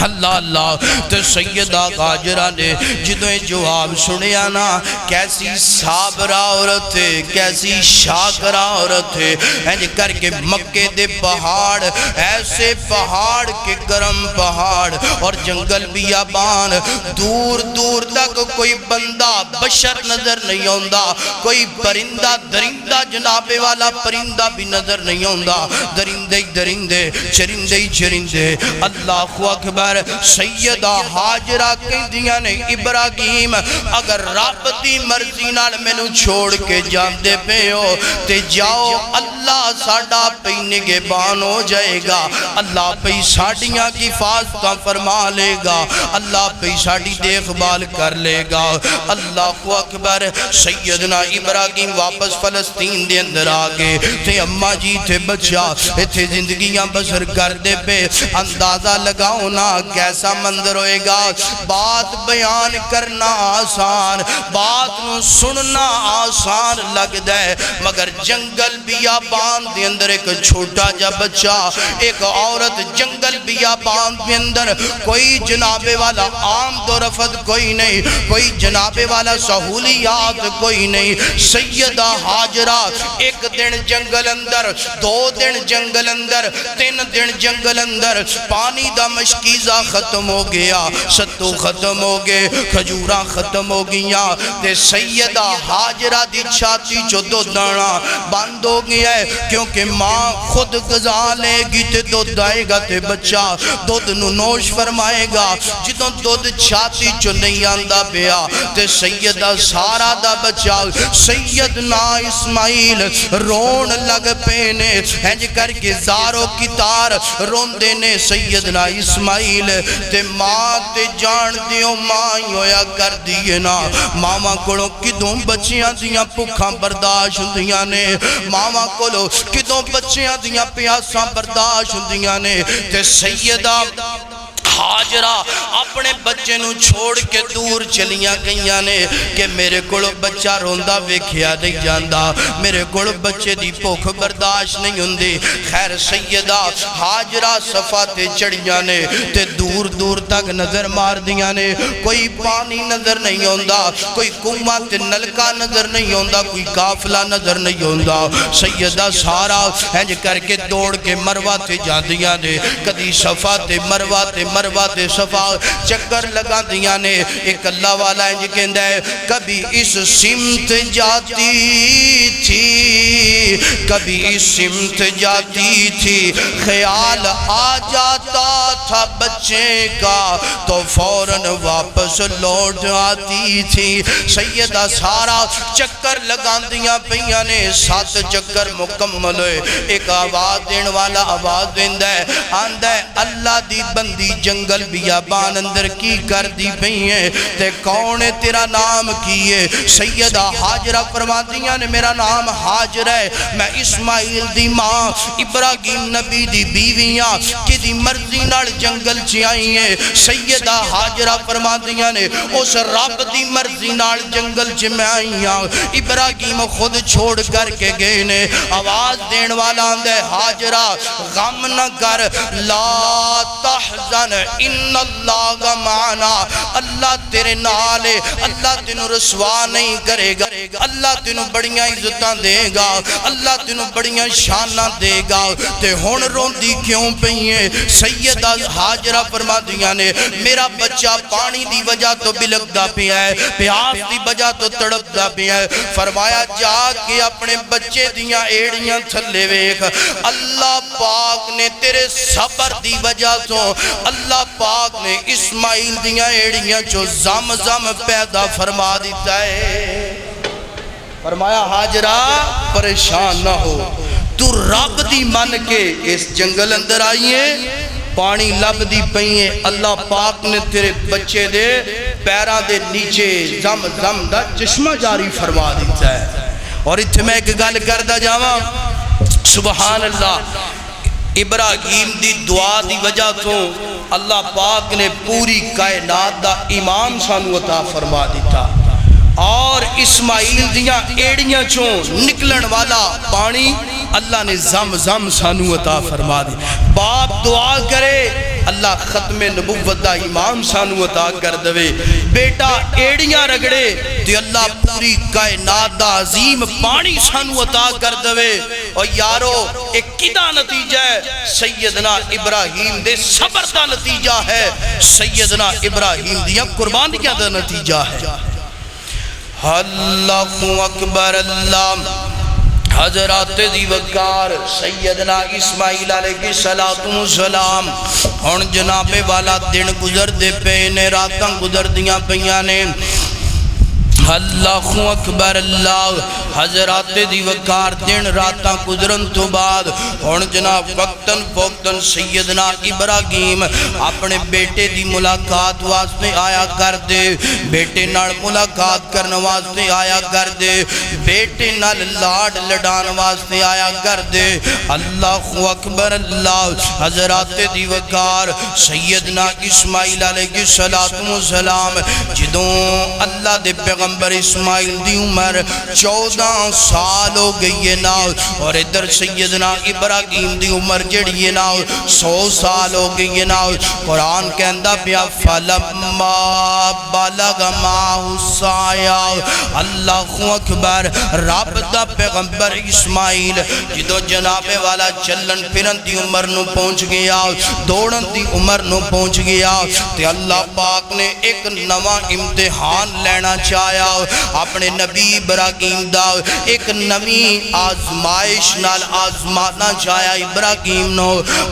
اللہ اللہ تو سیدہ غاجرہ نے جدویں جواب سنیا نا کیسی صابرہ عورت ہے کیسی شاکرہ عورت ہے اینج کر کے مکے دے پہاڑ ایسے پہاڑ کے گرم پہاڑ اور جنگل بیابان دور دور تک کوئی بندہ بشر نظر نہیں ہوندہ کوئی پرندہ درندہ جناب والا پرندہ بھی نظر نہیں ہوندہ درندے درندے چرندے چرندے اللہ اکبر سیدہ حاجرہ کہندیاں نے ابراہیم اگر رب دی مرضی نال مینوں چھوڑ کے جاندے پہ ہو تے جاؤ اللہ ساڈا پہ نگہبان ہو جائے گا اللہ پہ ساڈیاں کی حفاظتاں فرما لے گا اللہ پہ ساڈی دیکھ بھال کر لے گا اللہ اکبر سیدنا ابراہیم واپس فلسطین دے اندر آگے تے اماں جی تے بچہ تے زندگیاں بسر کر دے پہ اندازہ لگاؤ نا کیسا منظر ہوئے گا بات بیان کرنا آسان بات نو سننا آسان لگ دے مگر جنگل بیابان دے اندر ایک چھوٹا جا بچہ ایک عورت جنگل بیابان دے اندر کوئی جناب والا آمد و رفت کوئی نہیں کوئی جناب والا سہولیات کوئی نہیں سیدہ حاجرہ ایک دن جنگل اندر دو دن جنگل اندر تین دن جنگل اندر پانی دا مشکیزہ ختم ہو گیا ستو ختم ہو گئے کھجوراں ختم ہو گیا تے سیدہ حاجرہ دی چھاتی چو دو دانا بند ہو گیا ہے کیونکہ ماں خود غذا لے گی تے دو دائے گا تے بچہ دودھ نو نوش فرمائے گا جدوں دودھ چھاتی چو نہیں آندہ پیا تے سیدہ سارا دا بچہ سیدنا اسماعیل رون لگ پینے ہنج کر کے زارو کی تار رون دینے سیدنا اسماعیل تے ماں تے جان دیو ماں ہویا کر دیئے نا ماما کڑوں کدوں بچیاں دیاں پکھاں برداشت دیاں نے ماما کڑوں کدوں بچیاں دیاں پیاساں برداشت دیاں نے تے سیدہ حاجرہ اپنے بچے نو چھوڑ کے دور چلیاں گئیاں نے کہ میرے کڑو بچہ روندہ ویکھیا نہیں جاندہ میرے کڑو بچے دی پوکھ برداشت نہیں ہوندی خیر سیدہ حاجرہ صفا تے چڑھیاں نے تے دور دور تک نظر مار دیاں نے کوئی پانی نظر نہیں ہوندہ کوئی کنواں تے نلکا نظر نہیں ہوندہ کوئی کافلہ نظر نہیں ہوندہ سیدہ سارا ہنج کر کے دوڑ کے مروہ تے جاندیاں نے کدی صفا تے مروہ تے مروہ تے صفا چکر لگا دیا نے ایک اللہ والا ہے جکہندہ ہے کبھی اس سمت جاتی تھی کبھی اس سمت جاتی تھی خیال آ جاتا تھا بچے کا تو فوراً واپس واپس لوٹ آتی تھی۔ سیدہ سارا چکر لگان دیا پہیاں نے، 7 چکر مکمل ہوئے، ایک آواز دین والا آواز دیندہ ہے، آندہ ہے اللہ دی بندی جنگل بیابان اندر کی کر دی پہیاں تے کون تیرا نام کیے؟ سیدہ حاجرہ فرماتیاں نے میرا نام حاجر ہے، میں اسماعیل دی ماں ابراہیم نبی دی بیویاں کی دی مرضی نال جنگل چی آئی ہیں۔ سیدہ حاجرہ فرماتیاں نے اس رب دی مرضی نال جنگل چی میں آئی ہیں، ابراہیم خود چھوڑ کر کے گئے نے۔ آواز دین والا اندے حاجرہ غم نہ کر، لا تحزن ان اللہ معنا، اللہ تیرے نالے، اللہ تینوں رسوا نہیں کرے گا، اللہ تینوں بڑیاں عزتاں دے گا، اللہ تینوں بڑیاں شاناں دے گا۔ تے ہون روندی کیوں پہیے؟ سیدہ حاجرہ فرما دیا نے میرا بچہ پانی دی وجہ تو بلکدا پیا ہے، پیاس دی وجہ تو تڑپدا پیا ہے۔ فرمایا جا کے اپنے بچے دیاں ایڑیاں تھلے ویکھ، اللہ پاک نے تیرے صبر دی وجہ تو اللہ پاک نے اسماعیل دیاں ایڑیاں چو زمزم پیدا فرما دیتا ہے۔ فرمایا حاجرہ پریشان نہ ہو، تو رب دی من کے اس جنگل اندر آئیے، پانی لب دی پئیے، اللہ پاک نے تیرے بچے دے پیرہ دے نیچے زم زم دا چشمہ جاری فرما دیتا ہے۔ اور اتھے میں ایک گل کردہ جاواں، سبحان اللہ، ابراہیم دی دعا دی وجہ تو اللہ پاک نے پوری کائنات دا امام سانو عطا فرما دیتا، اور اسماعیل دیاں ایڑیاں چوں نکلن والا پانی اللہ نے زم زم سانو عطا فرما دی۔ باپ دعا کرے اللہ ختم نبوت دا امام سانو عطا کر دوے، بیٹا ایڑیاں رگڑے تو اللہ پوری کائنات دا عظیم پانی سانو عطا کر دوے۔ اور یارو ایک کدا نتیجہ ہے؟ سیدنا ابراہیم دے صبر دا نتیجہ ہے، سیدنا ابراہیم دیاں قربانیاں دا نتیجہ ہے۔ اللہ اکبر اللہ، حضرات دی وقار سیدنا اسماعیل علیہ السلام، ہون جناب والا دن گزر دے پینے، راتاں گزر دیاں پیانے۔ اللہ اکبر اللہ، حضرات دی وقار دن راتاں گزرن تو بعد ہون جناب وقتاً فوقتاً سیدنا ابراہیم اپنے بیٹے دی ملاقات واسطے آیا کر دے، بیٹے نال ملاقات کرنے واسطے آیا کر دے، بیٹے نال لاڈ لڈان واسطے آیا کر دے۔ اللہ اکبر اللہ، حضرات دی وقار سیدنا اسماعیل علیہ السلام جدوں اللہ دے پیغمبر اسماعیل دی عمر 14 سال ہو گئی ہے نا، اور ادھر سیدنا ابراہیم دی عمر جڑی ہے نا 100 سال ہو گئی ہے نا۔ قرآن کہندہ پیا فَلَمَّا بَلَغَ مَعَهُ السَّعْيَ، اللہ اکبر، رب دا پیغمبر اسماعیل جدو جناب والا چلن پھرن دی عمر نو پہنچ گیا، دوڑن دی عمر نو پہنچ گیا، تے اللہ پاک نے ایک نواں امتحان لینا چاہیا اپنے نبی ابراہیم دا، ایک نویں آزمائش نال آزمانا چاہیا ابراہیم نو۔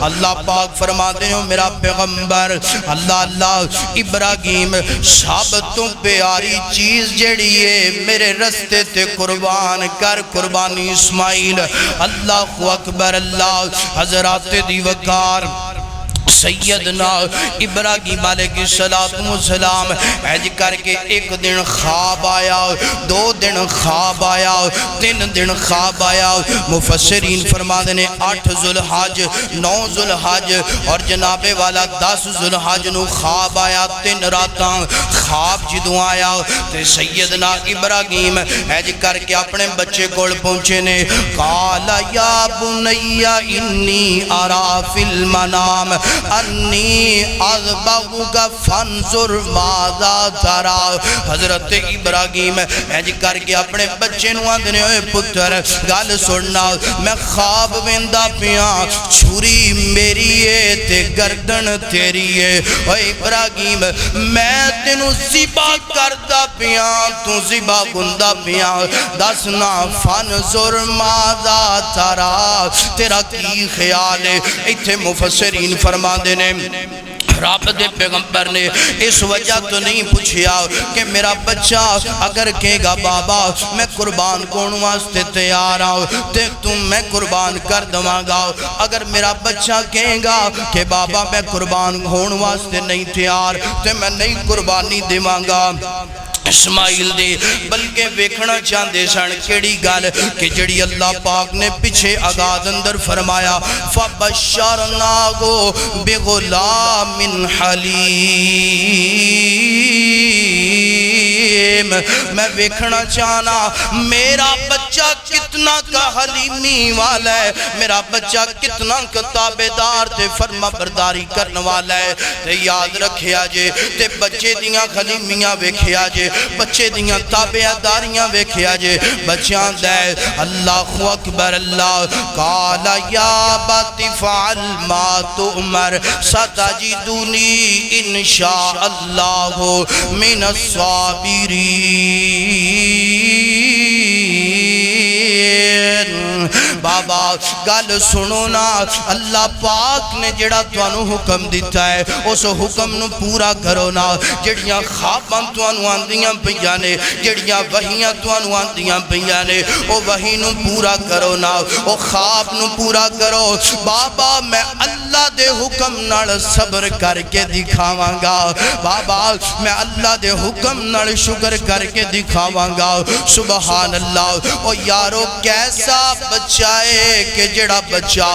اللہ پاک فرماتے ہو میرا پیغمبر اللہ ابراہیم سب تو پیاری چیز جڑی ہے میرے رستے تے قربان کر، قربانی اسماعیل۔ اللہ اکبر اللہ، حضرات دی وقار سیدنا ابراہیم علیہ السلام ایج کر کے ایک دن خواب آیا، 2 دن خواب آیا، 3 دن خواب آیا۔ مفسرین فرما دینے 8 ذوالحج 9 ذوالحج اور جناب والا 10 ذوالحج نو خواب آیا، 3 راتاں خواب جدوں آیا تے سیدنا ابراہیم ایج کر کے اپنے بچے کول پہنچے نے، قال یا بنی انی ارا فی المنام انی اذبحک فانظر ماذا ترى۔ حضرت ابراہیم ایج کر کے اپنے بچے نو آندنے ہوئے پتر گل سننا، میں خواب ویندا پیا، چھری میری ہے تے گردن تیری ہے، اے ابراہیم میں تینو ذبح کردا پیا، تو ذبح گندا پیا، دسنا فانظر ماذا ترى، تیرا کی خیال ہے؟ ایتھے مفسرین فرما دینے رب دے پیغمبر نے اس وجہ تو نہیں پوچھیا کہ میرا بچہ اگر کہے گا بابا میں قربان کون واسطے تیار آؤ تے تم میں قربان کر دواں گا، اگر میرا بچہ کہے گا کہ بابا میں قربان ہون واسطے نہیں تیار تے میں نہیں قربانی دیواں گا اسماعیل دے بلکہ ویکھنا چاندے سن کیڑی گل کہ جڑی اللہ پاک نے پیچھے آغاز اندر فرمایا فَبَشَّرْنَاهُ بِغُلَامٍ حَلِيمٍ میں ویکھنا چاہنا میرا بچہ کتنا کا حلیمی والا ہے، میرا بچہ کتنا کا تابعدار تے فرما برداری کرنے والا ہے۔ تے یاد رکھیا جے تے بچے دیاں حلیمیاں ویکھیا جے، بچے دیاں تابعداریاں ویکھیا جے، بچیاں دے اللہ اکبر اللہ قال یا بت فعل ما تؤمر ستجدنی انشاء اللہ من الصابرین۔ بابا گل سنو نا، اللہ پاک نے جڑا توانو حکم دیتا ہے اس حکم نو پورا کرو نا، جڑیاں خواباں توانو آندیاں پیاں نے، جڑیاں وحیاں توانو آندیاں پیاں نے، او وحی نو پورا کرو نا، او خواب نو پورا کرو۔ بابا میں اللہ دے حکم نال صبر کر کے دکھاواں گا، بابا میں اللہ دے حکم نال شکر کر کے دکھاواں گا۔ سبحان اللہ۔ او یارو کیسا بچہ ہے کہ جڑا بچہ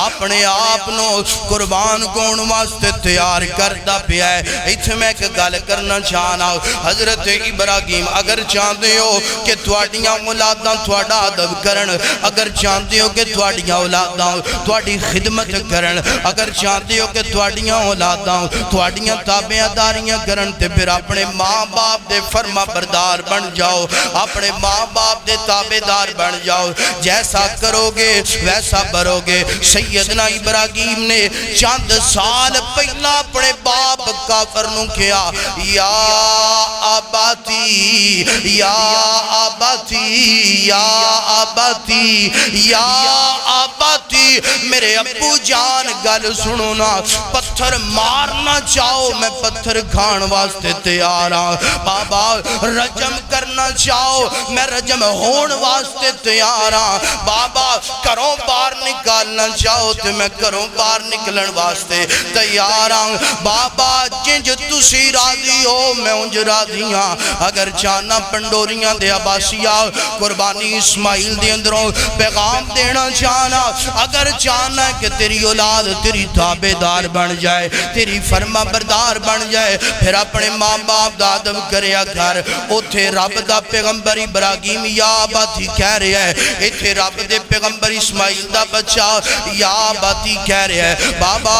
اپنے آپ نو قربان کون واسطے تیار کردہ پیا ہے۔ ایتھے میں ایک گل کرنا چاہنا، حضرت ابراہیم اگر چاہتے ہو کہ تواڈیاں اولاداں تواڈا ادب کرن، اگر چاہتے ہو کہ تواڈیاں اولاداں تواڈی خدمت کرن، اگر چاہتے ہو کہ تواڈیاں اولاداں تواڈیاں تابعداریاں کرن تے پھر اپنے ماں باپ دے فرما بردار بن جاؤ، اپنے ماں باپ دے تابعدار بن جاؤ، جیسا کرو گے ویسا برو گے۔ سیدنا ابراہیم نے چند سال پہلا اپنے باپ کافر نو کیا یا آباتی یا آباتی یا آباتی یا آباتی، میرے ابو جان گل سنو نا، پتھر مارنا چاہو میں پتھر کھان واسطے تیار ہاں، بابا رجم کرنا چاہو میں رجم ہون واسطے تیار ہاں، بابا کروں بار نکالنا چاہو تو میں کروں بار نکلن واسطے تیار ہاں، بابا جنج تسی راضی ہو میں انج راضی ہاں۔ اگر چاہنا پنڈوریاں دے عباسیہ قربانی اسماعیل دے اندروں پیغام دینا چاہنا، اگر چاہنا کہ تیری اولاد تیری تابعدار بن جائے، تیری فرما بردار بن جائے، پھر اپنے ماں باپ دا ادب کریا کر۔ اوتھے رب دا پیغمبر ابراہیم یا باتی کہہ رہے ہیں، ایتھے رب دے پیغمبر اسماعیل دا بچہ یا باتی کہہ رہے ہیں۔ بابا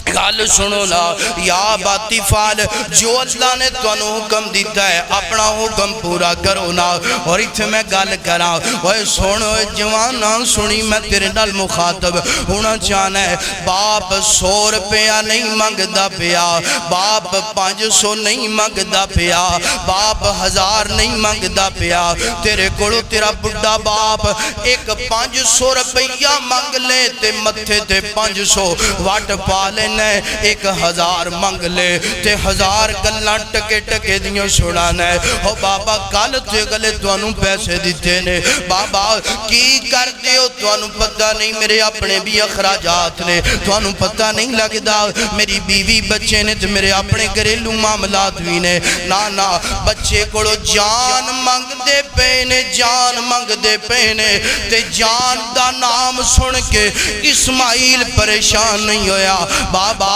گل سنو نا، یا باتی فعل جو اللہ نے تانوں حکم دیتا ہے اپنا حکم پورا کرو نا۔ اور ایتھے میں گل کراں، اوہ سنو جوانا سنی میں تیرے نال مخاطب ہونا چاہنا ہے، باپ 100 روپیہ نہیں مانگدا پیا، باپ 500 نہیں مانگدا پیا، باپ 1000 نہیں مانگدا پیا، تیرے کولو تیرا بڑھا باپ ایک 500 روپیہ مانگ لے تے متھے تے 500 واٹ پا لینا، 1000 مانگ لے تے 1000 گلاں ٹکے ٹکے دیوں سنانا ہے۔ او بابا کل تے گلے توانوں پیسے دیتے نے، بابا کی کر دیو توانوں پتہ نہیں، میرے اپنے بھی اخراجات نے توانوں پتہ نہیں لگدا، میری بیوی بچے نے تے میرے اپنے گھریلو معاملات بھی نے، نا بچے کولو جان مانگ دے پینے، جان مانگ دے پینے تے جان دا نام سن کے اسماعیل پریشان نہیں ہویا۔ بابا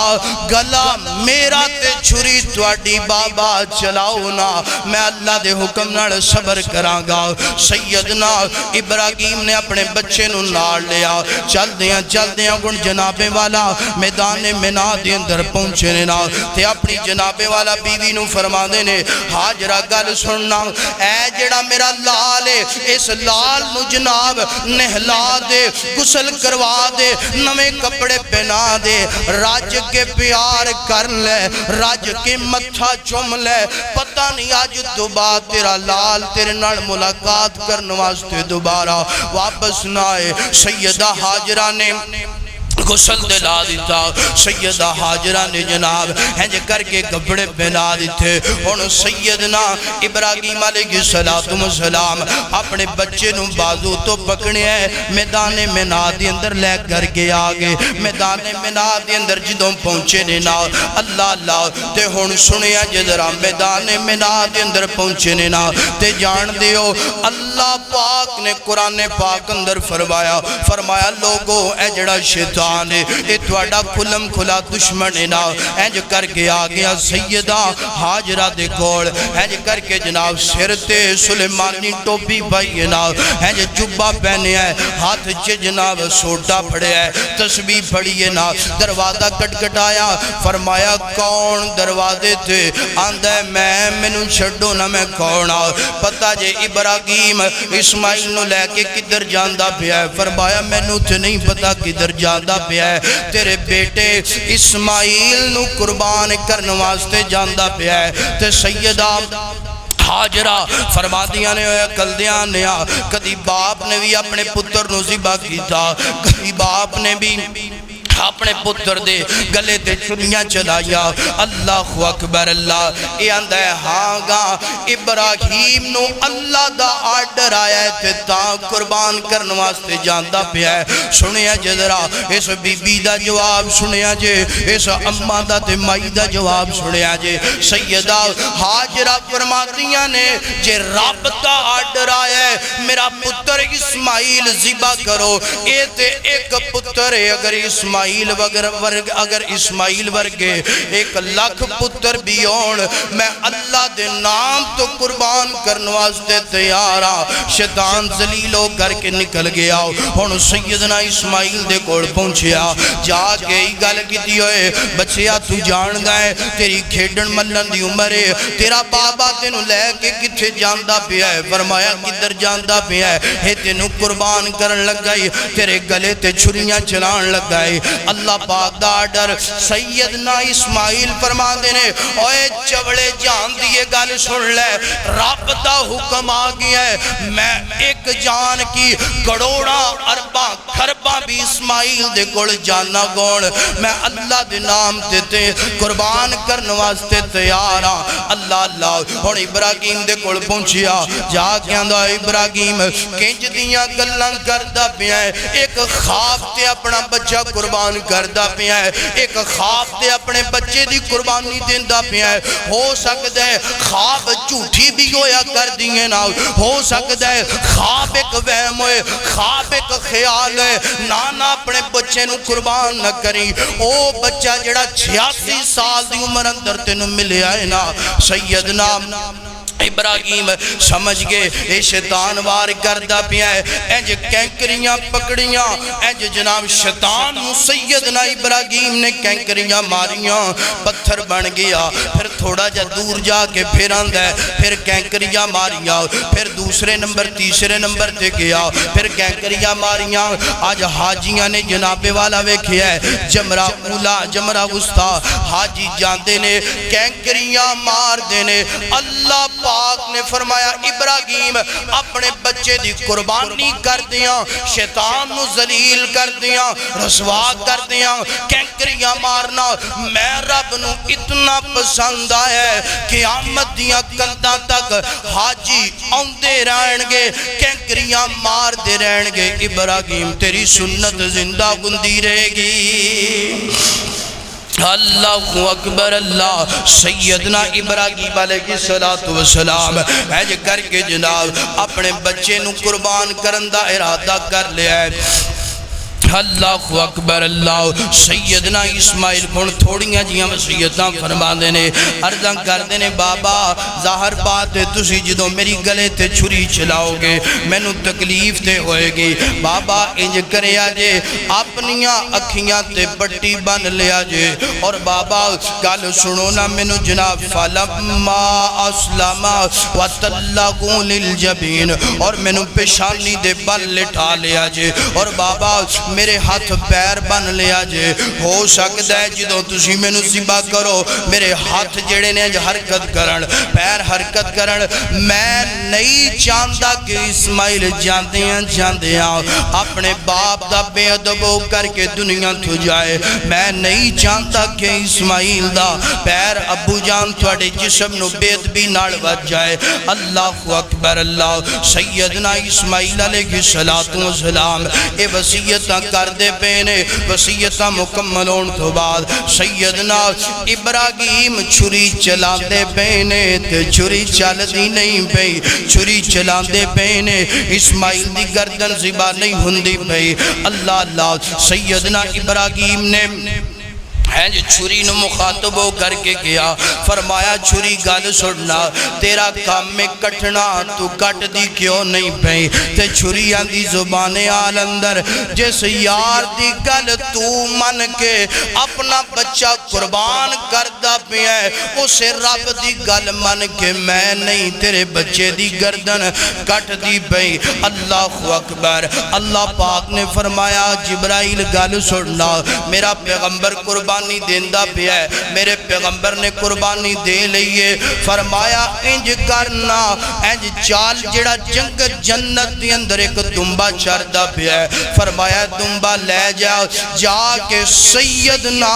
گلا میرا تے چھری تواڈی بابا چلاؤ نا، میں اللہ دے حکم نال صبر کراں گا۔ سیدنا ابراہیم نے اپنے بچے نو نال لیا، چل دیاں گن جناب والا میدان مینا دے اندر پہنچے نے نا، تے اپنی جناب والا بیوی نو فرما دے نے ہاجرہ گل سننا، اے جڑا میرا لال ہے اس لال نو جناب نہلا دے، غسل کروا دے، نویں کپڑے پہنا دے، راج کے پیار کر لے، راج کے متھا چوم لے، پتہ نہیں آج دوبارہ تیرا لال تیرے نال ملاقات کرنے واسطے دوبارہ واپس نہ آئے۔ سیدہ ہاجرہ نے غسل دلا دیتا سیدہ حاجرہ نے جناب ہنج کر کے کپڑے پہنا دیتے ان سیدنا ابراہیم علیہ السلام اپنے بچے نو بازو تو پکڑے ہیں میدان مینا دی اندر لے کر کے آگے میدان مینا دی اندر جدوں پہنچے نینا اللہ اللہ تے ہون سنیا جدرا میدان مینا دی اندر پہنچے نینا تے جان دیو اللہ پاک نے قرآن پاک اندر فرمایا لوگو اے جڑا شیطان اے تواڈا کھلم کھلا دشمن نا انج کر کے آ گیا سیدہ حاجرہ دے کول انج کر کے جناب سر تے سلیمانی ٹوپی پائی نا انج جبہ پہنے ہے ہاتھ چ جناب سوٹا پھڑے ہے تسبیح پڑھی ہے نا دروازہ کٹکٹایا فرمایا کون دروازے تے آندا ہے میں مینوں چھڈو نا میں کون آ پتہ جے ابراہیم اسماعیل نو لے کے کدھر جاندا پیا ہے فرمایا مینوں تے نہیں پتہ کدھر جاندا پیا ہے تیرے بیٹے اسماعیل نو قربان کرنے واسطے جاندا پیا ہے تے سیدہ حاجرہ فرما دیا نے کلدیاں نے کدی باپ نے بھی اپنے پتر نو ذبح کیتا کدی باپ نے بھی اپنے پتر دے گلے تے چھریاں چلایا اللہ اکبر اللہ اے آندا ہے ہاں گا ابراہیم نو اللہ دا آرڈر آیا ہے تے تا قربان کرن واسطے جاندا پیا ہے سنیا جذرا اس بی بی دا جواب سنیا جے اس اماں دا تے مائی دا جواب سنیا جے سیدہ حاجرہ فرماتیاں نے جے رب دا آرڈر آیا ہے میرا پتر اسماعیل ذبح کرو اے تے ایک پتر ہے اگر اسماعیل ورگے 1,00,000 پتر بھی ہون میں اللہ دے نام تو قربان کرنے واسطے تیارا شیطان ذلیل ہو کر کے نکل گیا ہن سیدنا اسماعیل دے کول پہنچیا جا کے ہی گل کیتی ہوئے بچیا تو جان گئے تیری کھیڈن ملن دی عمر ہے تیرا بابا تینوں لے کے کتھے جاندا پیا ہے فرمایا کدھر جاندا پیا ہے اے تینوں قربان کرن لگائی تیرے گلے تے چھریاں چلان لگائی اللہ پاک دا آرڈر سیدنا اسماعیل فرما دینے اوے چوڑے جان دیئے گل سن لے رب دا حکم آ گیا ہے میں ایک جان کی کروڑا اربا خربا بھی اسماعیل دے کول جانا گون میں اللہ دے نام تے قربان کرنے واسطے تیارا اللہ اللہ ہن ابراہیم دے کول پہنچیا جا کے آندا ابراہیم کنج دیاں گلاں کردا پیا ہے ایک خواب تے اپنا بچہ قربان کردہ پیا ہے ایک خواب تے اپنے بچے دی قربانی دیندہ پیا ہے ہو سکتا ہے خواب جھوٹی بھی ہویا کر دیئے نا ہو سکتا ہے خواب ایک وہم ہوئے خواب ایک خیال ہے نانا اپنے بچے نو قربان نہ کری او بچہ جڑا 86 سال دی عمر اندر تینوں ملے آئے نا سیدنا ابراہیم سمجھ گئے اے شیطان وار کردہ پیا ہے اینج کینکریاں پکڑیاں اینج جناب شیطان سیدنا ابراہیم نے کینکریاں ماریاں پتھر بن گیا پھر تھوڑا جا دور جا کے پھر آندہ ہے پھر کینکریاں ماریاں پھر دوسرے نمبر تیسرے نمبر تے گیا پھر کینکریاں ماریاں آج حاجیاں نے جناب والا ویکھیا ہے جمرہ اولا جمرہ وسطا حاجی جاندے نے کینکریاں مار دینے اللہ پاک نے فرمایا ابراہیم اپنے بچے دی قربانی کر دیا شیطان نو ذلیل کر دیا رسوا کر دیا کینکریاں مارنا میں رب نو اتنا پسند آیا ہے قیامت دیا کندہ تک حاجی آندے رہن گے کینکریاں مار دے رہن گے ابراہیم تیری سنت زندہ گندی رہے گی اللہ اکبر اللہ سیدنا ابراہیم علیہ السلام ایج کر کے جناب اپنے بچے نو قربان کرندہ ارادہ کر لیا ہے اللہ اکبر اللہ سیدنا اسماعیل کون تھوڑیاں جیاں وصیتاں فرما دینے عرضاں کر دینے بابا ظاہر بات ہے تسی جدو میری گلے تے چھری چلاؤ گے میں نو تکلیف تے ہوئے گی بابا انج کرے آجے اپنیاں اکھیاں تے پٹی بن لے آجے اور بابا گل سنو نا میں نو جناب فلما اسلما وطلقوا للجبین اور میں نو پیشانی دے بل لٹھا لے آجے اور بابا میرے ہاتھ پیر بن لیا جے ہو سکتا ہے جدو تسی میں نو ذبح کرو میرے ہاتھ جڑے نے حرکت کرن پیر حرکت کرن میں نہیں چاہتا کہ اسماعیل جاندیاں اپنے باپ دا بے ادب ہو کر کے دنیا تو جائے. میں نہیں چاہتا کہ اسماعیل دا پیر ابو جان تھوڑے جسم نو بے ادبی نال وج جائے. اللہ اکبر اللہ. سیدنا اسماعیل علیہ السلام اے وصیتاں کر دے پینے. وصیتاں مکمل ہون تو بعد سیدنا ابراہیم چھری چلا دے پینے تے چھری چل دی نہیں پئی. چھری چلا دے پینے اسماعیل دی گردن ذبح نہیں ہوندی پئی. اللہ اللہ. سیدنا ابراہیم نے چھری نو مخاطب ہو کر کے گیا. فرمایا چھری گل سننا تیرا کام میں کٹنا تو کٹ دی کیوں نہیں پئی. تے چھری آندی زبان آل اندر جس یار دی گل تو من کے اپنا بچہ قربان کردہ پہ ہے اسے رب دی گل من کے میں نہیں تیرے بچے دی گردن کٹ دی پئی. اللہ اکبر. اللہ پاک نے فرمایا جبرائیل گل سننا میرا پیغمبر قربانی دیندہ پہ ہے. میرے پیغمبر نے قربانی دے لئیے. فرمایا انج کرنا انج چال جڑا جنگ جنت دی اندر ایک دنبا چردہ پہ ہے. فرمایا دنبا لے جاؤ جا کے سیدنا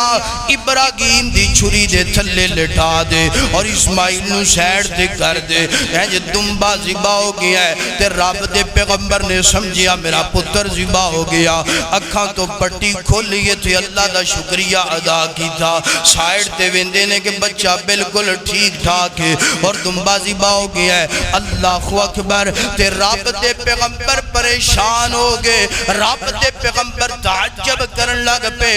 ابراہیم دی چھری دے تھلے لٹا دے اور اسماعیل نو سیڑ دے کر دے. انج دنبا ذبح ہو گیا ہے تے رب دے پیغمبر نے سمجھیا میرا پتر ذبح ہو گیا. اکھاں تو پٹی کھولیے تھے اللہ دا شکریہ ادا کی تھا. سائیڈ تے ویندے نے کہ بچہ بالکل ٹھیک ٹھاک ہے اور دنبا ذبح ہو گیا ہے. اللہ اکبر. تے رب دے پیغمبر پریشان ہو گئے. رب دے پیغمبر تعجب کرن لگ پہ.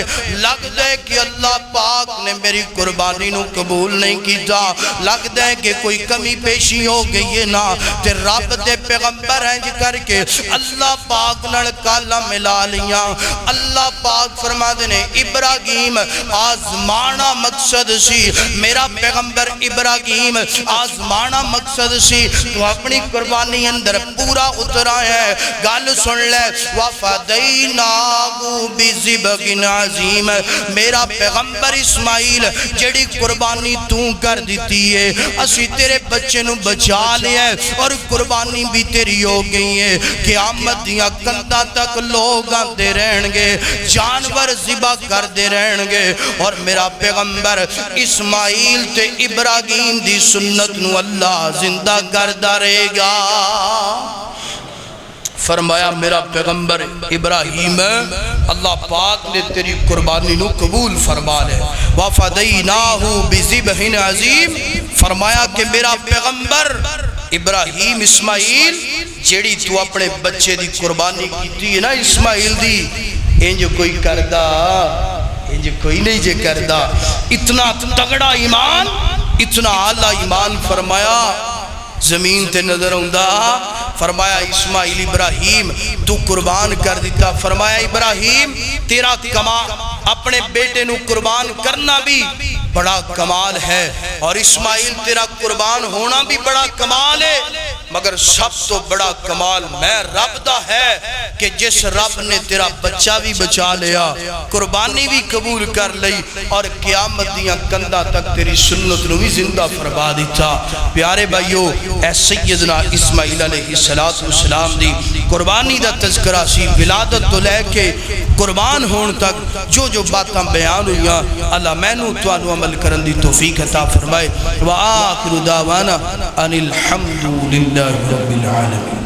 لگ دے کہ اللہ پاک نے میری قربانی نو قبول نہیں کیتا. لگ دے کہ کوئی کمی پیشی ہو گئی ہے نا. تے رب دے پیغمبر انج کر کے اللہ پاک نال کالا ملا لیاں. اللہ پاک فرما دینے ابراہیم آزمانا مقصد سی. میرا پیغمبر ابراہیم آزمانا مقصد سی. تو اپنی قربانی اندر پورا اترا ہے. گل سن لے وَفَدَيْنَاهُ بِذِبْحٍ عَظِيمٍ. میرا پیغمبر اسماعیل جڑی قربانی تو کر دیتی ہے اسی تیرے بچے نو بچا لیا ہے اور قربانی بھی تیری ہو گئی ہے. قیامت دیا کندہ تک لوگ آتے رہن گے جانور ذبح کر دے رہن گے اور میرا پیغمبر اسماعیل تے ابراہیم دی سنت نو اللہ زندہ کردہ رہے گا. فرمایا میرا پیغمبر ابراہیم اللہ پاک نے تیری قربانی نو قبول فرما لے. وَفَدَيْنَاهُ بِذِبْحٍ عَظِيمٍ. فرمایا کہ میرا پیغمبر ابراہیم اسماعیل جیڑی تو اپنے بچے دی قربانی کی ہے نا اسماعیل دی انج کوئی کردہ انج کوئی نہیں جے کردہ. اتنا تگڑا ایمان اتنا اعلیٰ ایمان. فرمایا زمین تے نظر ہوندہ. فرمایا اسماعیل ابراہیم تو قربان کر دیتا. فرمایا ابراہیم تیرا کمال اپنے بیٹے نو قربان کرنا بھی بڑا کمال ہے اور اسماعیل تیرا قربان ہونا بھی بڑا کمال ہے. مگر سب تو بڑا کمال میں رب دا ہے کہ جس رب نے تیرا بچہ بھی بچا لیا قربانی بھی قبول کر لئی اور قیامت دیاں کندہ تک تیری سنت نو بھی زندہ فرما دیتا. پیارے بھائیو اے سیدنا اسماعیل علیہ السلام دی قربانی دا تذکرہ سی. ولادت تو لے کے قربان ہون تک جو جو باتاں بیان ہوئیاں اللہ میں نو توانو عمل کرن دی توفیق عطا فرمائے. وآخر دعوانا ان الحمد للہ رب العالمین.